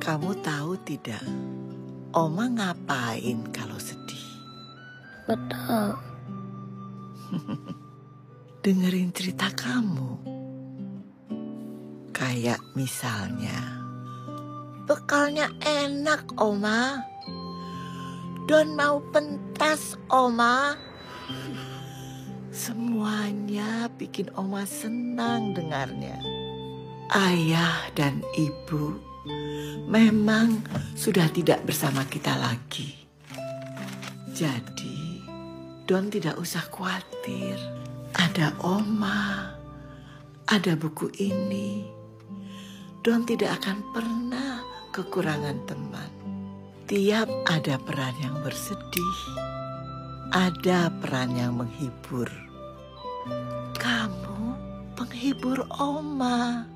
Kamu tahu tidak, Oma ngapain kalau sedih? Betul. Dengerin cerita kamu. Kayak misalnya, bekalnya enak, Oma. Don mau pentas, Oma. Semuanya bikin Oma senang dengarnya. Ayah dan ibu memang sudah tidak bersama kita lagi. Jadi, Don tidak usah khawatir. Ada Oma, ada buku ini. Don tidak akan pernah kekurangan teman. Tiap ada peran yang bersedih, ada peran yang menghibur. Kamu penghibur Oma.